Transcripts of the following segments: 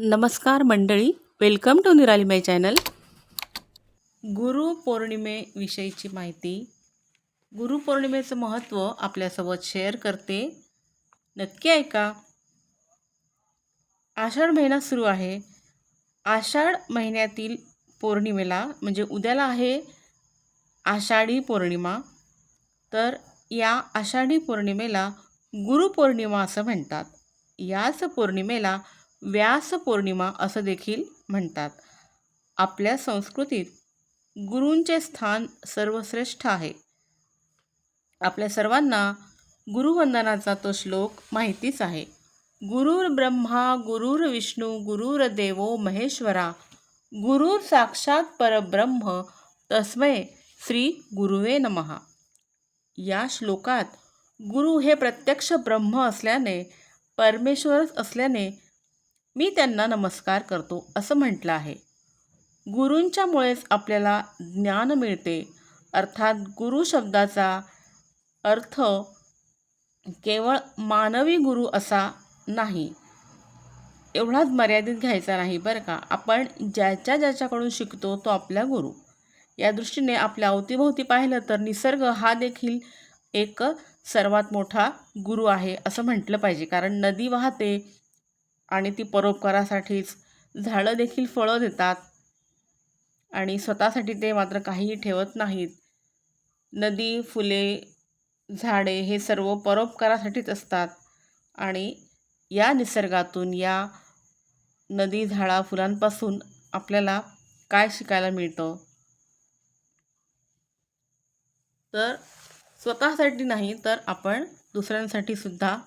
नमस्कार मंडळी, welcome to निराली माय चॅनल. गुरुपौर्णिमेविषयीची माहिती. गुरुपौर्णिमेचं महत्त्व आपल्यासोबत शेअर करते. नक्की ऐका. आषाढ महिना सुरू आहे. आषाढ महिन्यातील पौर्णिमेला म्हणजे उद्याला आहे आषाढी पौर्णिमा. तर या आषाढी पौर्णिमेला गुरुपौर्णिमा असं म्हणतात. याच पौर्णिमेला व्यास पौर्णिमा असं देखील म्हणतात. आपल्या संस्कृतीत गुरूंचे स्थान सर्वश्रेष्ठ आहे. आपल्या सर्वांना गुरुवंदनाचा तो श्लोक माहितीच आहे. गुरुर् ब्रह्मा गुरुर्विष्णू गुरुर्देवो महेश्वरा गुरुर साक्षात परब्रह्म तस्मै श्री गुरुवे नमः. या श्लोकात गुरु हे प्रत्यक्ष ब्रह्म असल्याने, परमेश्वरच असल्याने मी त्यांना नमस्कार करतो असं म्हटलं आहे. गुरूंच्यामुळेच आपल्याला ज्ञान मिळते. अर्थात गुरु शब्दाचा अर्थ केवळ मानवी गुरु असा नाही, एवढाच मर्यादित घ्यायचा नाही बरं का. आपण ज्याच्याकडून शिकतो तो आपला गुरु. या दृष्टीने आपल्या अवतीभोवती पाहिलं तर निसर्ग हा देखील एक सर्वात मोठा गुरु आहे असं म्हटलं पाहिजे. कारण नदी वाहते आणि ती परोपकारासाठीच. झाडं देखील फळं देतात आणि स्वतःसाठी ते मात्र काहीही ठेवत नाहीत. नदी, फुले, झाडे हे सर्व परोपकारासाठीच असतात. आणि या निसर्गातून, या नदी, झाडा, फुलांपासून आपल्याला काय शिकायला मिळतं? तर स्वतःसाठी नाही तर आपण दुसऱ्यांसाठी सुद्धा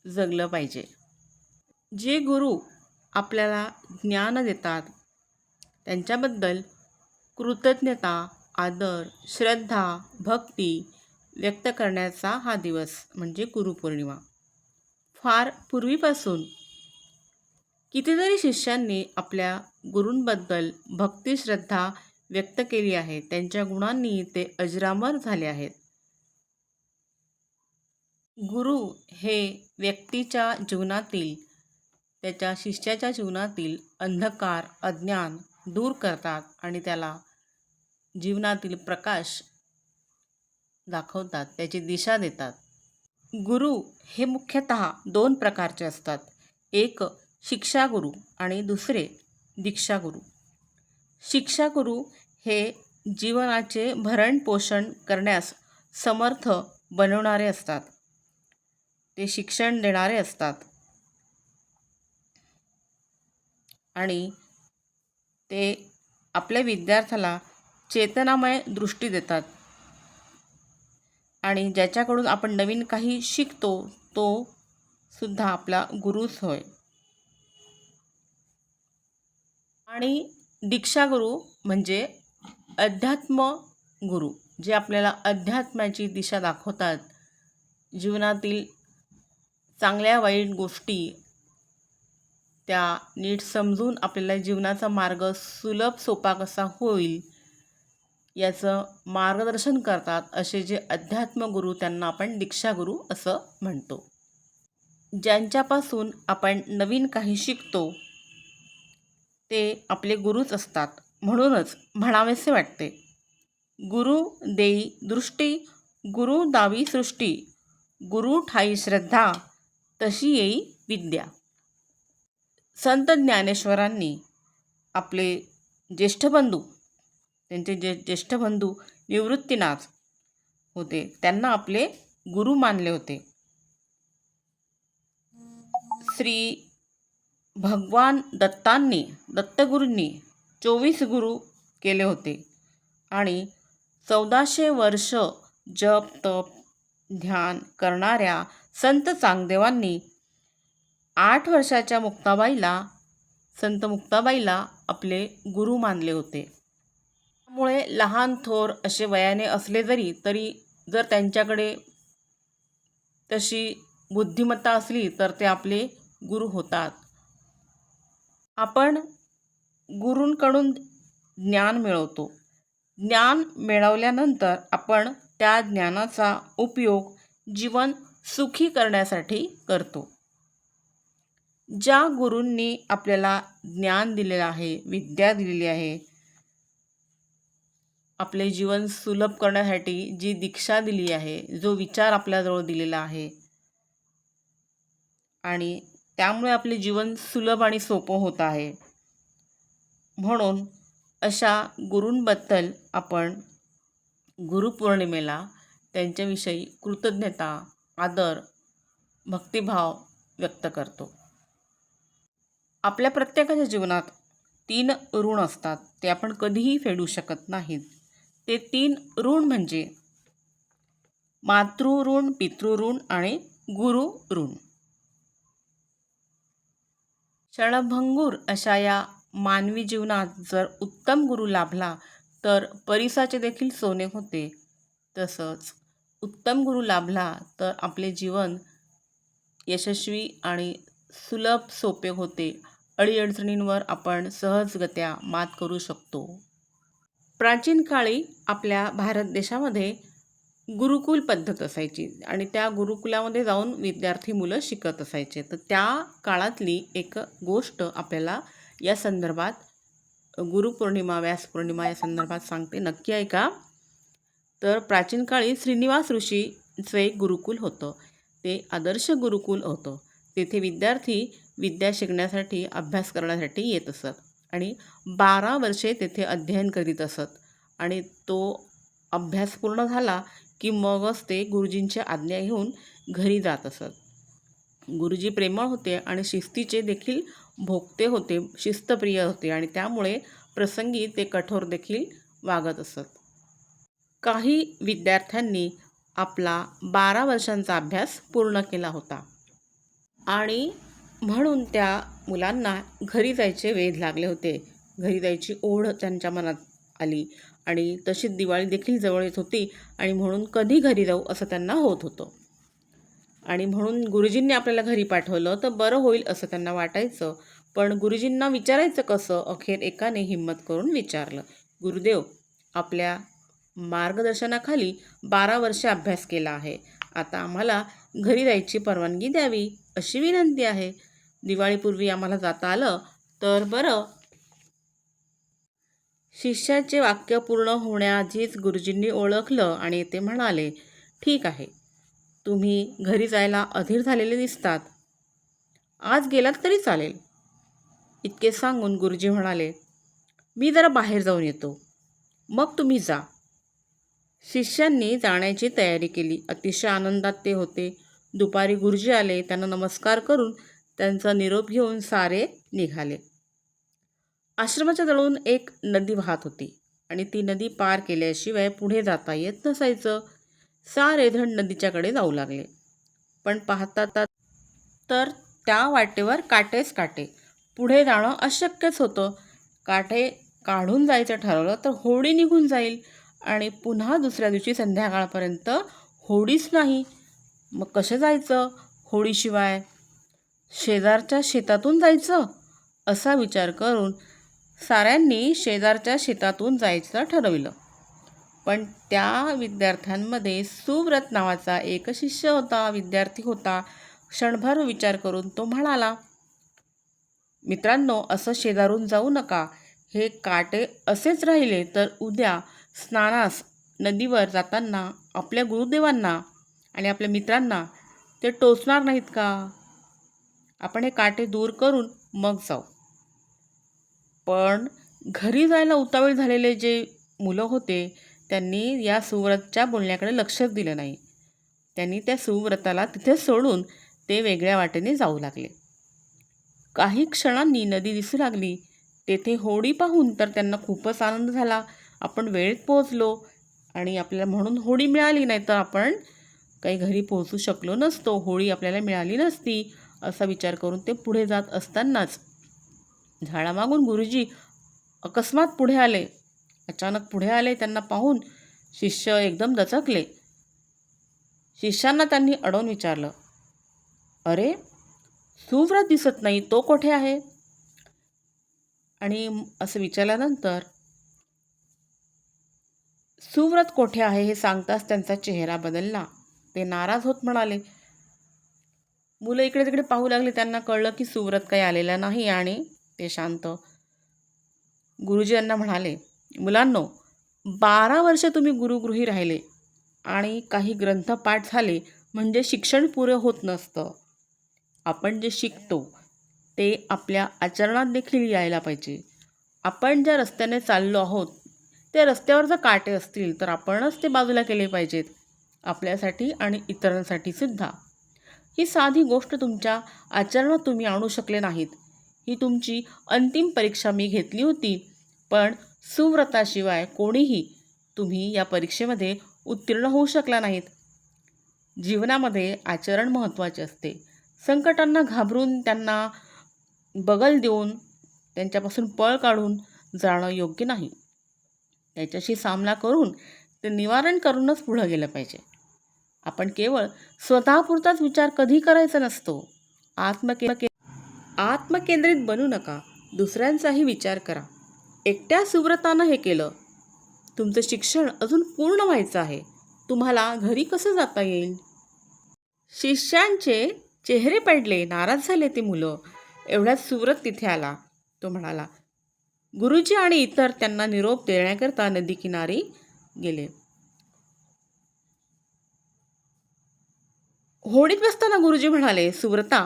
जगलं पाहिजे. जे गुरु आपल्याला ज्ञान देतात त्यांच्याबद्दल कृतज्ञता, आदर, श्रद्धा, भक्ती व्यक्त करण्याचा हा दिवस म्हणजे गुरुपौर्णिमा. फार पूर्वीपासून कितीतरी शिष्यांनी आपल्या गुरूंबद्दल भक्ती, श्रद्धा व्यक्त केली आहे. त्यांच्या गुणांनी ते अजरामर झाले आहेत. गुरु हे व्यक्तीच्या जीवनातील, त्याच्या शिष्याच्या जीवनातील अंधकार, अज्ञान दूर करतात आणि त्याला जीवनातील प्रकाश दाखवतात, त्याची दिशा देतात. गुरु हे मुख्यतः दोन प्रकारचे असतात. एक शिक्षागुरू आणि दुसरे दीक्षागुरू. शिक्षागुरू हे जीवनाचे भरणपोषण करण्यास समर्थ बनवणारे असतात. ते शिक्षण देणारे असतात आणि ते आपल्या विद्यार्थ्याला चेतनामय दृष्टी देतात आणि ज्याच्याकडून आपण नवीन काही शिकतो तो सुद्धा आपला गुरुच होय. आणि दीक्षागुरू म्हणजे अध्यात्म गुरु, जे आपल्याला अध्यात्माची दिशा दाखवतात. जीवनातील चांगल्या वाईट गोष्टी त्या नीट समजून आपल्याला जीवनाचा मार्ग सुलभ सोपा कसा होईल याचं मार्गदर्शन करतात. असे जे अध्यात्म गुरु त्यांना आपण दीक्षागुरू असं म्हणतो. ज्यांच्यापासून आपण नवीन काही शिकतो ते आपले गुरुच असतात. म्हणूनच म्हणावेसे वाटते, गुरु देई दृष्टी, गुरु दावी सृष्टी, गुरु ठाई श्रद्धा, तशी येई विद्या. संत ज्ञानेश्वरांनी आपले ज्येष्ठ बंधू, त्यांचे ज्येष्ठ बंधू निवृत्तीनाथ होते, त्यांना आपले गुरु मानले होते. श्री भगवान दत्तगुरूंनी 24 गुरु केले होते आणि 1400 वर्ष जप तप ध्यान करणाऱ्या संत चांगदेवांनी 8 वर्षाच्या संत मुक्ताबाईला आपले गुरु मानले होते. त्यामुळे लहान थोर असे वयाने असले तरी जर त्यांच्याकडे तशी बुद्धिमत्ता असली तर ते आपले गुरु होतात. आपण गुरूंकडून ज्ञान मिळवतो. ज्ञान मिळवल्यानंतर आपण त्या ज्ञानाचा उपयोग जीवन सुखी करण्यासाठी करतो. ज्या गुरूंनी आपल्याला ज्ञान दिलेलं आहे, विद्या दिलेली आहे, आपले जीवन सुलभ करण्यासाठी जी दीक्षा दिली आहे, जो विचार आपल्याजवळ दिलेला आहे आणि त्यामुळे आपले जीवन सुलभ आणि सोपं होत आहे. म्हणून अशा गुरूंबद्दल आपण गुरुपौर्णिमेला त्यांच्याविषयी कृतज्ञता, आदर, भक्तिभाव व्यक्त करतो. आपल्या प्रत्येकाच्या जीवनात 3 ऋण असतात. ते आपण कधीही फेडू शकत नाहीत. ते 3 ऋण म्हणजे मातृऋण, पितृऋण आणि गुरुऋण. क्षणभंगूर अशा या मानवी जीवनात जर उत्तम गुरु लाभला तर परीसाचे देखील सोने होते. तसंच उत्तम गुरु लाभला तर आपले जीवन यशस्वी आणि सुलभ सोपे होते. अडीअडचणींवर आपण सहजगत्या मात करू शकतो. प्राचीन काळी आपल्या भारत देशामध्ये गुरुकुल पद्धत असायची आणि त्या गुरुकुलामध्ये जाऊन विद्यार्थी मुलं शिकत असायचे. तर त्या काळातली एक गोष्ट आपल्याला या संदर्भात गुरुपौर्णिमा, व्यासपौर्णिमा या संदर्भात सांगते. नक्की ऐका. तर प्राचीन काळी श्रीनिवास ऋषीचं एक गुरुकुल होतं. ते आदर्श गुरुकुल होतं. तेथे विद्यार्थी विद्या शिकण्यासाठी, अभ्यास करण्यासाठी येत असत आणि 12 वर्षे तेथे अध्ययन करीत असत आणि तो अभ्यास पूर्ण झाला की मगच ते गुरुजींची आज्ञा घेऊन घरी जात असत. गुरुजी प्रेमळ होते आणि शिस्तीचे देखील भोक्ते होते, शिस्तप्रिय होते आणि त्यामुळे प्रसंगी ते कठोर देखील वागत असत. काही विद्यार्थ्यांनी आपला 12 वर्षांचा अभ्यास पूर्ण केला होता आणि म्हणून त्या मुलांना घरी जायचे वेध लागले होते. घरी जायची ओढ त्यांच्या मनात आली आणि तशीच दिवाळी देखील जवळ येत होती आणि म्हणून कधी घरी जाऊ असं त्यांना होत होतं आणि म्हणून गुरुजींनी आपल्याला घरी पाठवलं तर बरं होईल असं त्यांना वाटायचं. पण गुरुजींना विचारायचं कसं? अखेर एकाने हिंमत करून विचारलं, गुरुदेव, आपल्या मार्गदर्शनाखाली 12 वर्षे अभ्यास केला आहे. आता आम्हाला घरी जायची परवानगी द्यावी अशी विनंती आहे. दिवाळीपूर्वी आम्हाला जाता आलं तर बरं. शिष्याचे वाक्य पूर्ण होण्याआधीच गुरुजींनी ओळखलं आणि ते म्हणाले, ठीक आहे, तुम्ही घरी जायला अधीर झालेले दिसतात. आज गेलात तरी चालेल. इतके सांगून गुरुजी म्हणाले, मी जरा बाहेर जाऊन येतो, मग तुम्ही जा. शिष्यांनी जाण्याची तयारी केली. अतिशय आनंदात ते होते. दुपारी गुरुजी आले. त्यांना नमस्कार करून त्यांचा निरोप घेऊन सारे निघाले. आश्रमाच्या जवळून एक नदी वाहत होती आणि ती नदी पार केल्याशिवाय पुढे जाता येत नसायचं. सारेजण नदीच्याकडे जाऊ लागले. पण पाहतात तर त्या वाटेवर काटेच काटे. पुढे जाणं अशक्यच होतं. काठे काढून जायचं ठरवलं तर होडी निघून जाईल आणि पुन्हा दुसऱ्या दिवशी संध्याकाळपर्यंत होडीच नाही. मग कसं जायचं होडीशिवाय? शेजारच्या शेतातून जायचं असा विचार करून साऱ्यांनी शेजारच्या शेतातून जायचं ठरविलं. पण त्या विद्यार्थ्यांमध्ये सुव्रत नावाचा एक शिष्य होता, विद्यार्थी होता. क्षणभर विचार करून तो म्हणाला, मित्रांनो, असं शेजारून जाऊ नका. हे काटे असेच राहिले तर उद्या स्नानास नदीवर जाताना आपल्या गुरुदेवांना आणि आपल्या मित्रांना ते टोचणार नाहीत का? आपण हे काटे दूर करून मग जाऊ. पण घरी जायला उतावीळ झालेले जे मुलं होते त्यांनी या सुव्रतच्या बोलण्याकडे लक्षच दिलं नाही. त्यांनी त्या सुव्रताला तिथे सोडून ते वेगळ्या वाटेने जाऊ लागले. काही क्षणांनी नदी दिसू लागली. तेथे होडी पाहून तर त्यांना खूपच आनंद झाला. आपण वेळेत पोहोचलो आणि आपल्याला म्हणून होडी मिळाली, नाही तर आपण काही घरी पोहोचू शकलो नसतो, होडी आपल्याला मिळाली नसती असा विचार करून ते पुढे जात असतानाच झाडामागून गुरुजी अकस्मात पुढे आले. अचानक पुढे आले. त्यांना पाहून शिष्य एकदम दचकले. शिष्यांना त्यांनी अडवून विचारलं, अरे, सुव्रत दिसत नाही, तो कुठे आहे? आणि असं विचारल्यानंतर सुव्रत कोठे आहे हे सांगताच त्यांचा चेहरा बदलला. ते नाराज होत म्हणाले, मुलं इकडे तिकडे पाहू लागले. त्यांना कळलं की सुव्रत काही आलेला नाही आणि ते शांत. गुरुजी यांना म्हणाले, मुलांनो, 12 वर्ष तुम्ही गुरुगृही राहिले आणि काही ग्रंथपाठ झाले म्हणजे शिक्षण पुरं होत नसतं. आपण जे शिकतो ते आपल्या आचरणात देखील यायला पाहिजे. आपण ज्या रस्त्याने चाललो आहोत त्या रस्त्यावर जर काटे असतील तर आपणच ते बाजूला केले पाहिजेत, आपल्यासाठी आणि इतरांसाठी सुद्धा. ही साधी गोष्ट तुमच्या आचरणात तुम्ही आणू शकले नाहीत. ही तुमची अंतिम परीक्षा मी घेतली होती, पण सुव्रताशिवाय कोणीही तुम्ही या परीक्षेमध्ये उत्तीर्ण होऊ शकला नाहीत. जीवनामध्ये आचरण महत्त्वाचे असते. संकटांना घाबरून त्यांना बगल देऊन त्यांच्यापासून पळ काढून जाणं योग्य नाही. त्याच्याशी सामना करून ते निवारण करूनच पुढं गेलं पाहिजे. आपण केवळ स्वतःपुरताच विचार कधी करायचा नसतो. आत्मकेंद्रित बनू नका. दुसऱ्यांचाही विचार करा. एकट्या सुव्रतानं हे केलं. तुमचं शिक्षण अजून पूर्ण व्हायचं आहे. तुम्हाला घरी कसं जाता येईल? शिष्यांचे चेहरे पडले. नाराज झाले ते मुलं. एवढ्यात सुव्रत तिथे आला. तो म्हणाला, गुरुजी आणि इतर त्यांना निरोप देण्याकरता नदीकिनारी गेले. होडीत बसताना गुरुजी म्हणाले, सुव्रता,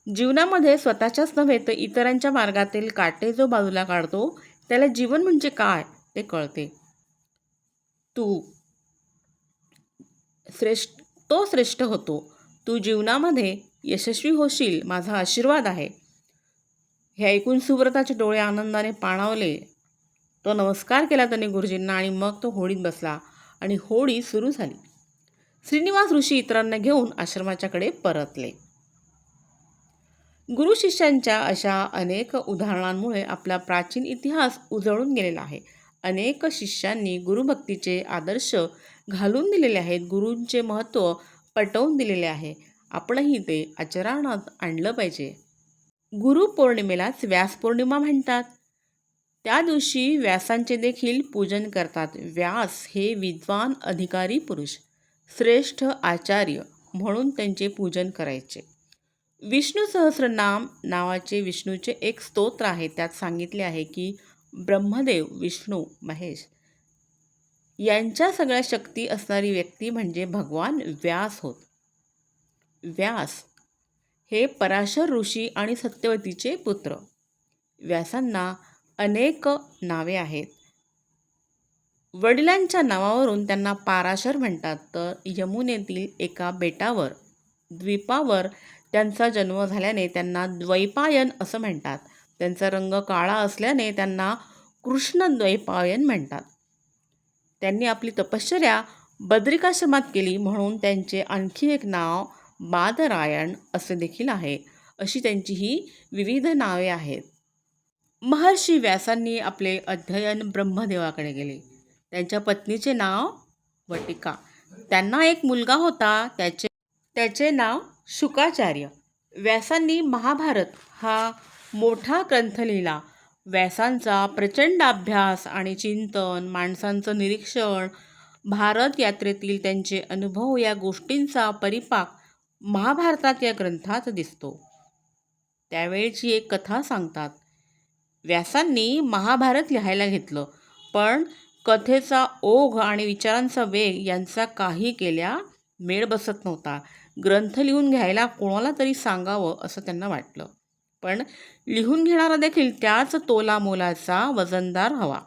जीवनामध्ये स्वतःच्याच नव्हे तर इतरांच्या मार्गातील काटे जो बाजूला काढतो त्याला जीवन म्हणजे काय ते कळते. तू श्रेष्ठ होतो. तू जीवनामध्ये यशस्वी होशील, माझा आशीर्वाद आहे. हे ऐकून सुव्रताचे डोळे आनंदाने पाणावले. तो नमस्कार केला त्याने गुरुजींना आणि मग तो होडीत बसला आणि होडी सुरू झाली. श्रीनिवास ऋषी इतरांना घेऊन आश्रमाच्याकडे परतले. गुरु शिष्यांच्या अशा अनेक उदाहरणांमुळे आपला प्राचीन इतिहास उजळून गेलेला आहे. अनेक शिष्यांनी गुरुभक्तीचे आदर्श घालून दिलेले आहेत. गुरूंचे महत्त्व पटवून दिलेले आहे. आपणही ते आचरणात आणलं पाहिजे. गुरुपौर्णिमेलाच व्यास पौर्णिमा म्हणतात. त्या दिवशी व्यासांचे देखील पूजन करतात. व्यास हे विद्वान अधिकारी पुरुष, श्रेष्ठ आचार्य म्हणून त्यांचे पूजन करायचे. विष्णू सहस्रनाम नावाचे विष्णूचे एक स्तोत्र आहे. त्यात सांगितले आहे की ब्रह्मदेव, विष्णू, महेश यांच्या सगळ्या शक्ती असणारी व्यक्ती म्हणजे भगवान व्यास होत. व्यास हे पराशर ऋषी आणि सत्यवतीचे पुत्र. व्यासांना अनेक नावे आहेत. वडिलांच्या नावावरून त्यांना पाराशर म्हणतात. तर यमुनेतील एका बेटावर द्वीपावर त्यांचा जन्म झाल्याने त्यांना द्वैपायन असं म्हणतात. त्यांचा रंग काळा असल्याने त्यांना कृष्णद्वैपायन म्हणतात. त्यांनी आपली तपश्चर्या बद्रिकाश्रमात केली म्हणून त्यांचे आणखी एक नाव बादरायण असे देखील आहे. अशी त्यांची ही विविध नावे आहेत. महर्षी व्यासांनी आपले अध्ययन ब्रह्मदेवाकडे केले. त्यांच्या पत्नीचे नाव वटिका. त्यांना एक मुलगा होता. त्याचे नाव शुकाचार्य. व्यासांनी महाभारत हा मोठा ग्रंथ लिहिला. व्यासांचा प्रचंड अभ्यास आणि चिंतन, माणसांचं निरीक्षण, भारत यात्रेतील त्यांचे अनुभव या गोष्टींचा परिपाक महाभारतात या ग्रंथात दिसतो. त्यावेळची एक कथा सांगतात. व्यासांनी महाभारत लिहायला घेतलं, पण कथेचा ओघ आणि विचारांचा वेग यांचा काही केल्या मेळ बसत नव्हता. ग्रंथ लिहून घ्यायला कोणाला तरी सांगावं असं त्यांना वाटलं, पण लिहून घेणारा देखील त्याच तोलामोलाचा वजनदार हवा.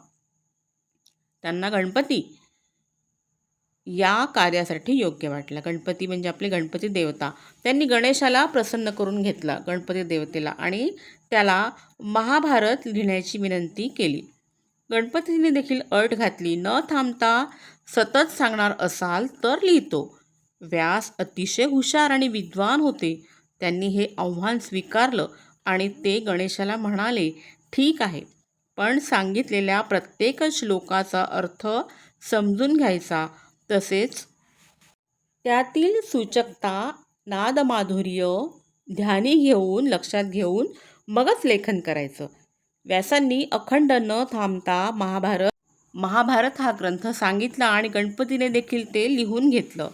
त्यांना गणपती या कार्यासाठी योग्य वाटला. गणपती म्हणजे आपले गणपती देवता. त्यांनी गणेशाला प्रसन्न करून घेतला, गणपती देवतेला, आणि त्याला महाभारत लिहिण्याची विनंती केली. गणपतीने देखील अट घातली, न थांबता सतत सांगणार असाल तर लिहितो. व्यास अतिशय हुशार आणि विद्वान होते. त्यांनी हे आव्हान स्वीकारलं आणि ते गणेशाला म्हणाले, ठीक आहे, पण सांगितलेल्या प्रत्येक श्लोकाचा अर्थ समजून घ्यायचा, तसेच त्यातील सूचकता, नादमाधुर्य ध्यानी घेऊन लक्षात घेऊन मगच लेखन करायचं. व्यासांनी अखंड न थांबता महाभारत हा ग्रंथ सांगितला आणि गणपतीने देखील ते लिहून घेतलं.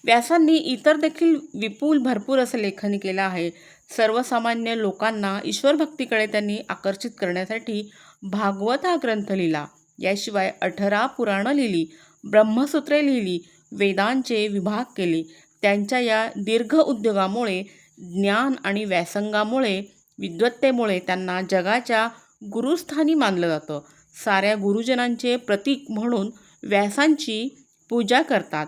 व्यासांनी इतर देखील विपुल भरपूर असं लेखन केलं आहे. सर्वसामान्य लोकांना ईश्वरभक्तीकडे त्यांनी आकर्षित करण्यासाठी भागवत हा ग्रंथ लिहिला. याशिवाय 18 पुराणं लिहिली, ब्रह्मसूत्रे लिहिली, वेदांचे विभाग केले. त्यांच्या या दीर्घ उद्योगामुळे, ज्ञान आणि व्यासंगामुळे, विद्वत्तेमुळे त्यांना जगाच्या गुरुस्थानी मानलं जातं. साऱ्या गुरुजनांचे प्रतीक म्हणून व्यासांची पूजा करतात.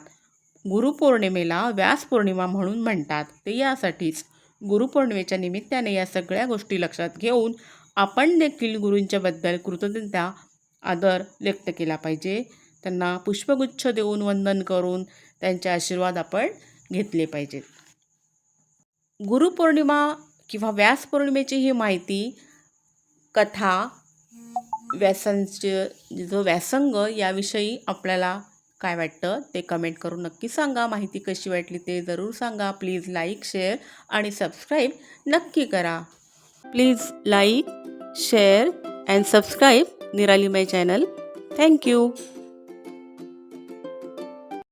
गुरुपौर्णिमेला व्यास पौर्णिमा म्हणून म्हणतात. ते यासाठीच. गुरुपौर्णिमेच्या निमित्ताने या सगळ्या गोष्टी लक्षात घेऊन आपण देखील गुरूंच्याबद्दल कृतज्ञता, आदर व्यक्त केला पाहिजे. त्यांना पुष्पगुच्छ देऊन, वंदन करून त्यांचे आशीर्वाद आपण घेतले पाहिजेत. गुरुपौर्णिमा किंवा व्यास पौर्णिमेची ही माहिती, कथा, व्यासांचे जो व्यासंग याविषयी आपल्याला काय वाटतं ते कमेंट करून नक्की सांगा. माहिती कशी वाटली ते जरूर सांगा. प्लीज लाईक, शेअर आणि सबस्क्राईब नक्की करा. Please like, share and subscribe निराली माय चॅनल. थँक्यू.